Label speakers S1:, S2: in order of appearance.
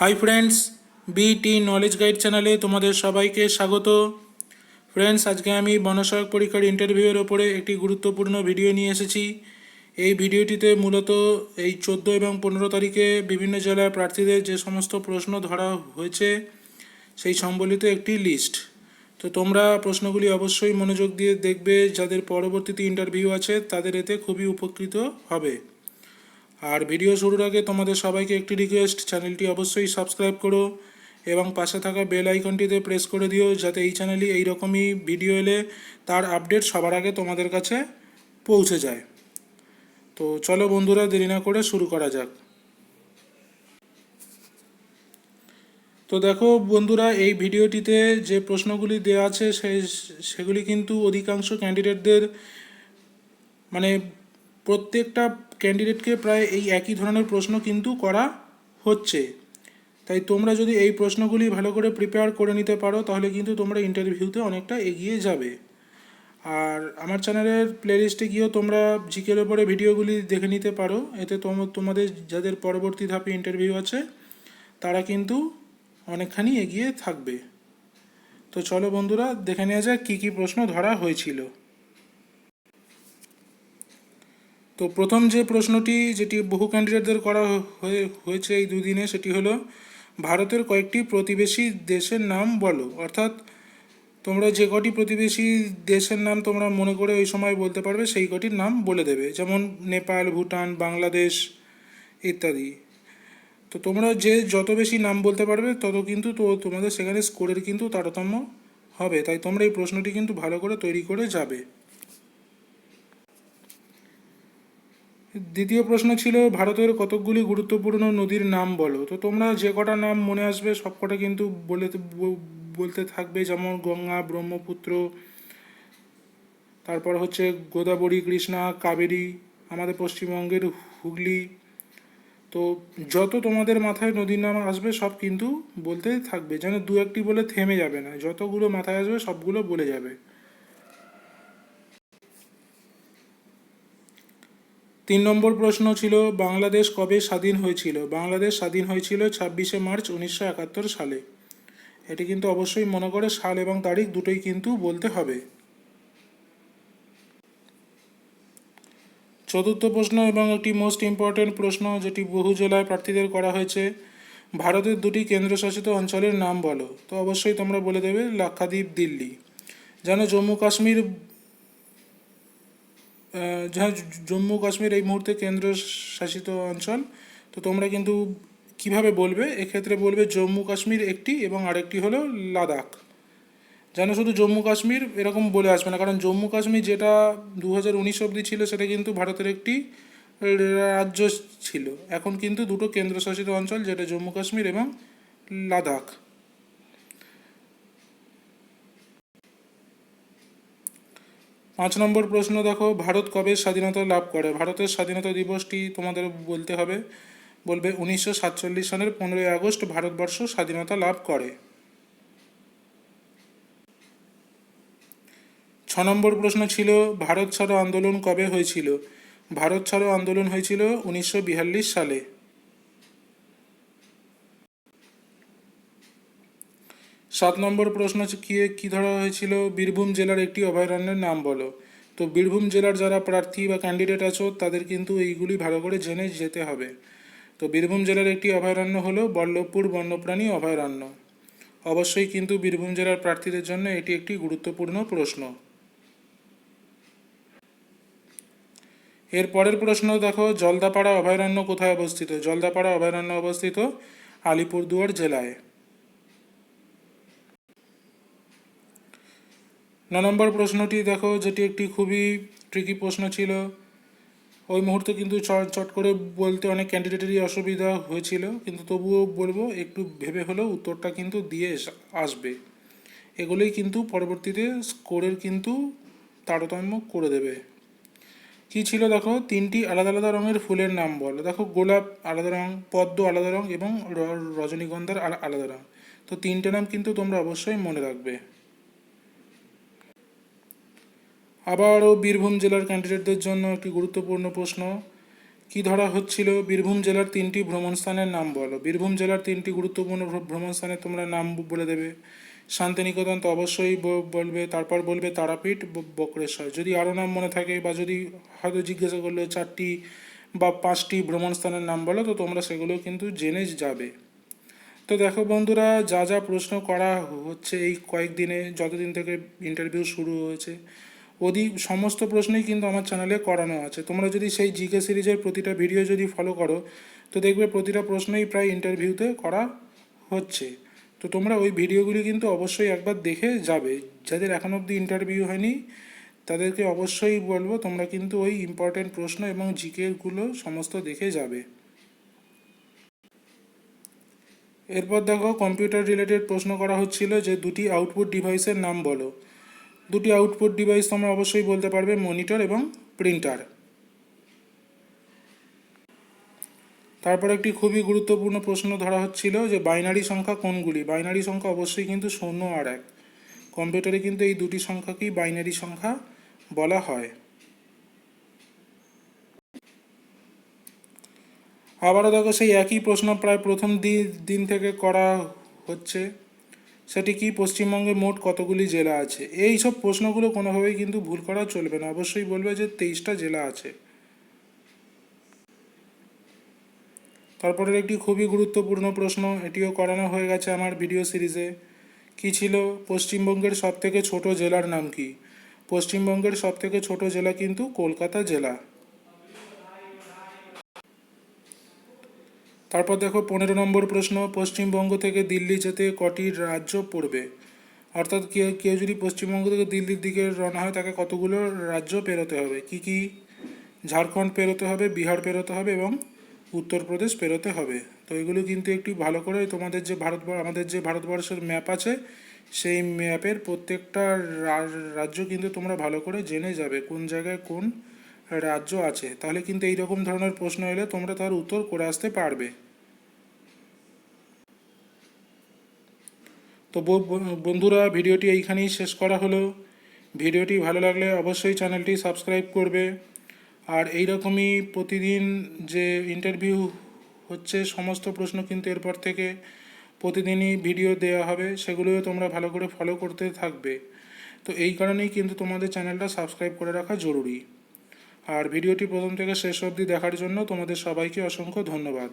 S1: Hi friends, বিটি knowledge guide চ্যানেলে তোমাদের সবাইকে স্বাগত। ফ্রেন্ডস, আজকে আমি বনসহায়ক পরীক্ষার ইন্টারভিউয়ের ওপরে একটি গুরুত্বপূর্ণ ভিডিও নিয়ে এসেছি। এই ভিডিওটিতে মূলত এই 14 এবং 15 তারিখে বিভিন্ন জেলার প্রার্থীদের যে সমস্ত প্রশ্ন ধরা হয়েছে সেই সম্বলিত একটি লিস্ট। তো তোমরা প্রশ্নগুলি অবশ্যই মনোযোগ দিয়ে দেখবে, যাদের পরবর্তীতে ইন্টারভিউ আছে তাদের এতে খুবই উপকৃত হবে। আর ভিডিও শুরুর আগে তোমাদের সবাইকে একটি রিকোয়েস্ট, চ্যানেলটি অবশ্যই সাবস্ক্রাইব করো এবং পাশে থাকা বেল আইকনটিতে প্রেস করে দিও, যাতে এই চ্যানেলে এইরকমই ভিডিও এলে তার আপডেট সবার আগে তোমাদের কাছে পৌঁছে যায়। তো চলো বন্ধুরা, দেরি না করে শুরু করা যাক। তো দেখো বন্ধুরা, এই ভিডিওটিতে যে প্রশ্নগুলি দেওয়া আছে সেগুলি কিন্তু অধিকাংশ ক্যান্ডিডেটদের মানে প্রত্যেকটা ক্যান্ডিডেটকে প্রায় এই একই ধরনের প্রশ্ন কিন্তু করা হচ্ছে। তাই তোমরা যদি এই প্রশ্নগুলি ভালো করে প্রিপেয়ার করে নিতে পারো তাহলে কিন্তু তোমরা ইন্টারভিউতে অনেকটা এগিয়ে যাবে। আর আমার চ্যানেলের প্লেলিস্টে গিয়েও তোমরা জিকের ওপরে ভিডিওগুলি দেখে নিতে পারো। এতে তোমাদের যাদের পরবর্তী ধাপে ইন্টারভিউ আছে তারা কিন্তু অনেকখানি এগিয়ে থাকবে। তো চলো বন্ধুরা, দেখে নেওয়া যাক কী কী প্রশ্ন ধরা হয়েছিল। তো প্রথম যে প্রশ্নটি, যেটি বহু ক্যান্ডিডেটদের করা হয়েছে এই দুদিনে, সেটি হলো ভারতের কয়েকটি প্রতিবেশী দেশের নাম বলো। অর্থাৎ তোমরা যে কটি প্রতিবেশী দেশের নাম তোমরা মনে করে ওই সময় বলতে পারবে সেই কটির নাম বলে দেবে, যেমন নেপাল, ভুটান, বাংলাদেশ ইত্যাদি। তো তোমরা যত বেশি নাম বলতে পারবে তত কিন্তু তোমাদের সেখানে স্কোরের কিন্তু তারতম্য হবে। তাই তোমরা এই প্রশ্নটি কিন্তু ভালো করে তৈরি করে যাবে। দ্বিতীয় প্রশ্ন ছিল ভারতের কতকগুলি গুরুত্বপূর্ণ নদীর নাম বলো। তো তোমরা যে কটা নাম মনে আসবে সব কটা কিন্তু বলতে থাকবে, যেমন গঙ্গা, ব্রহ্মপুত্র, তারপর হচ্ছে গোদাবরী, কৃষ্ণা, কাবেরী, আমাদের পশ্চিমবঙ্গের হুগলি। তো যত তোমাদের মাথায় নদীর নাম আসবে সব কিন্তু বলতে থাকবে, যেন দু একটি বলে থেমে যাবে না, যতগুলো মাথায় আসবে সবগুলো বলে যাবে। 3 নম্বর প্রশ্ন ছিল বাংলাদেশ কবে স্বাধীন হয়েছিল। বাংলাদেশ স্বাধীন হয়েছিল 26শে মার্চ 1971 সালে। এটি কিন্তু অবশ্যই মনে করে সাল এবং তারিখ দুটোই কিন্তু বলতে হবে। চতুর্থ প্রশ্ন এবং একটি মোস্ট ইম্পর্ট্যান্ট প্রশ্ন, যেটি বহু জেলায় প্রার্থীদের করা হয়েছে, ভারতের দুটি কেন্দ্রশাসিত অঞ্চলের নাম বলো। তো অবশ্যই তোমরা বলে দেবে লাক্ষাদ্বীপ, দিল্লি। যেন জম্মু কাশ্মীর যাহা জম্মু কাশ্মীর এই মুহূর্তে কেন্দ্রশাসিত অঞ্চল। তো তোমরা কিন্তু কিভাবে বলবে, এক্ষেত্রে বলবে জম্মু কাশ্মীর একটি এবং আরেকটি হলো লাদাখ। যেন শুধু জম্মু কাশ্মীর এরকম বলে আসবে না, কারণ জম্মু কাশ্মীর যেটা 2019 অবধি ছিল সেটা কিন্তু ভারতের একটি রাজ্য ছিল। এখন কিন্তু দুটো কেন্দ্রশাসিত অঞ্চল, যেটা জম্মু কাশ্মীর এবং লাদাখ। 5 নম্বর প্রশ্ন দেখো, ভারত কবে স্বাধীনতা লাভ করে। ভারতের স্বাধীনতা দিবসটি তোমাদের বলতে হবে, বলবে 1947 সালের 15ই আগস্ট ভারতবর্ষ স্বাধীনতা লাভ করে। 6 নম্বর প্রশ্ন ছিল ভারত ছাড়ো আন্দোলন কবে হয়েছিল। ভারত ছাড়ো আন্দোলন হয়েছিল 1942 সালে। 7 নম্বর প্রশ্ন কি ধরা হয়েছিল, বীরভূম জেলার একটি অভয়ারণ্যের নাম বলো। তো বীরভূম জেলার যারা প্রার্থী বা ক্যান্ডিডেট আছো তাদের কিন্তু এইগুলি ভালো করে জেনে যেতে হবে। তো বীরভূম জেলার একটি অভয়ারণ্য হলো বল্লভপুর বন্যপ্রাণী অভয়ারণ্য। অবশ্যই কিন্তু বীরভূম জেলার প্রার্থীদের জন্য এটি একটি গুরুত্বপূর্ণ প্রশ্ন। এর পরের প্রশ্ন দেখো, জলদাপাড়া অভয়ারণ্য কোথায় অবস্থিত। জলদাপাড়া অভয়ারণ্য অবস্থিত আলিপুরদুয়ার জেলায়। 9 নম্বর প্রশ্নটি দেখো, যেটি একটি খুবই ট্রিকি প্রশ্ন ছিল। ওই মুহূর্তে কিন্তু চট করে বলতে অনেক ক্যান্ডিডেটেরই অসুবিধা হয়েছিল, কিন্তু তবুও বলবো একটু ভেবে হলেও উত্তরটা কিন্তু দিয়ে আসবে। এগুলোই কিন্তু পরবর্তীতে স্কোরের কিন্তু তারতম্য করে দেবে। কি ছিল দেখো, 3টি আলাদা আলাদা রঙের ফুলের নাম বলো। দেখো গোলাপ আলাদা রঙ, পদ্ম আলাদা রঙ এবং রজনীগন্ধার আলাদা রঙ। তো 3টে নাম কিন্তু তোমরা অবশ্যই মনে রাখবে। আবারও বীরভূম জেলার ক্যান্ডিডেটদের জন্য একটি গুরুত্বপূর্ণ প্রশ্ন, কি ধরা হচ্ছিল, বীরভূম জেলার 3টি ভ্রমণ স্থানের নাম বলো। বীরভূম জেলার 3টি গুরুত্বপূর্ণ ভ্রমণ স্থানের তোমরা নাম বলে দেবে। শান্তিনিকেতন তো অবশ্যই বলবে, তারপর বলবে তারাপীঠ, বক্রেশ্বর। যদি আরও নাম মনে থাকে বা যদি হয়তো জিজ্ঞাসা করলে 4টি বা 5টি ভ্রমণ স্থানের নাম বলো, তো তোমরা সেগুলো কিন্তু জেনে যাবে। তো দেখো বন্ধুরা, যা যা প্রশ্ন করা হচ্ছে এই কয়েকদিনে, যতদিন থেকে ইন্টারভিউ শুরু হয়েছে, সমস্ত প্রশ্নই কিন্তু আমার চ্যানেলে করানো আছে। তোমরা যদি সেই জিকে সিরিজের প্রতিটা ভিডিও যদি ফলো করো, তো দেখবে প্রতিটা প্রশ্নই প্রায় ইন্টারভিউতে করা হচ্ছে। তো তোমরা ওই ভিডিওগুলি কিন্তু অবশ্যই একবার দেখে যাবে। যাদের এখন অবধি ইন্টারভিউ হয়নি তাদেরকে অবশ্যই বলবো তোমরা কিন্তু ওই ইম্পর্টেন্ট প্রশ্ন এবং জিকেগুলো সমস্ত দেখে যাবে। এরপর দেখো, কম্পিউটার রিলেটেড প্রশ্ন করা হচ্ছিল যে 2টি আউটপুট ডিভাইসের নাম বলো। 2টি আউটপুট ডিভাইস তোমরা অবশ্যই বলতে পারবে, মনিটর এবং প্রিন্টার। তারপর একটি খুবই গুরুত্বপূর্ণ প্রশ্ন ধরা হচ্ছিল যে বাইনারি সংখ্যা কোনগুলি। বাইনারি সংখ্যা অবশ্যই কিন্তু 0 আর 1। কম্পিউটারে কিন্তু এই দুটি সংখ্যাকেই বাইনারি সংখ্যা বলা হয়। আবারও দেখো, সেই একই প্রশ্ন প্রায় প্রথম দিন থেকে করা হচ্ছে। সেটি কি, পশ্চিমবঙ্গে মোট কতগুলি জেলা আছে। এই সব প্রশ্নগুলো কোনোভাবেই কিন্তু ভুল করা চলবে না, অবশ্যই বলবে যে 23টা জেলা আছে। তারপরের একটি খুবই গুরুত্বপূর্ণ প্রশ্ন, এটিও করানো হয়ে গেছে আমার ভিডিও সিরিজে। কি ছিল, পশ্চিমবঙ্গের সবথেকে ছোট জেলার নাম কি। পশ্চিমবঙ্গের সবথেকে ছোট জেলা কিন্তু কলকাতা জেলা। তারপর দেখো 15 নম্বর প্রশ্ন, পশ্চিমবঙ্গ থেকে দিল্লি যেতে কটি রাজ্য পড়বে। অর্থাৎ কেউ কেউ যদি পশ্চিমবঙ্গ থেকে দিল্লির দিকে রওনা হয় তাকে কতগুলো রাজ্য পেরোতে হবে। কি কি, ঝাড়খণ্ড পেরোতে হবে, বিহার পেরোতে হবে এবং উত্তরপ্রদেশ পেরোতে হবে। তো এগুলো কিন্তু একটু ভালো করে তোমাদের যে আমাদের যে ভারতবর্ষের ম্যাপ আছে, সেই ম্যাপের প্রত্যেকটা রাজ্য কিন্তু তোমরা ভালো করে জেনে যাবে কোন জায়গায় কোন রাজ্য আছে। তাহলে কিন্তু এই রকম ধরনের প্রশ্ন এলে তোমরা তার উত্তর করে আসতে পারবে। তো বন্ধুরা, ভিডিওটি এইখানেই শেষ করা হলো। ভিডিওটি ভালো লাগলে অবশ্যই চ্যানেলটি সাবস্ক্রাইব করবে। আর এই রকমই প্রতিদিন যে ইন্টারভিউ হচ্ছে সমস্ত প্রশ্ন কিন্তু এরপর থেকে প্রতিদিনই ভিডিও দেওয়া হবে, সেগুলোও তোমরা ভালো করে ফলো করতে থাকবে। তো এই কারণেই কিন্তু তোমাদের চ্যানেলটা সাবস্ক্রাইব করে রাখা জরুরি। আর ভিডিওটি প্রথম থেকে শেষ অবধি দেখার জন্য তোমাদের সবাইকে অসংখ্য ধন্যবাদ।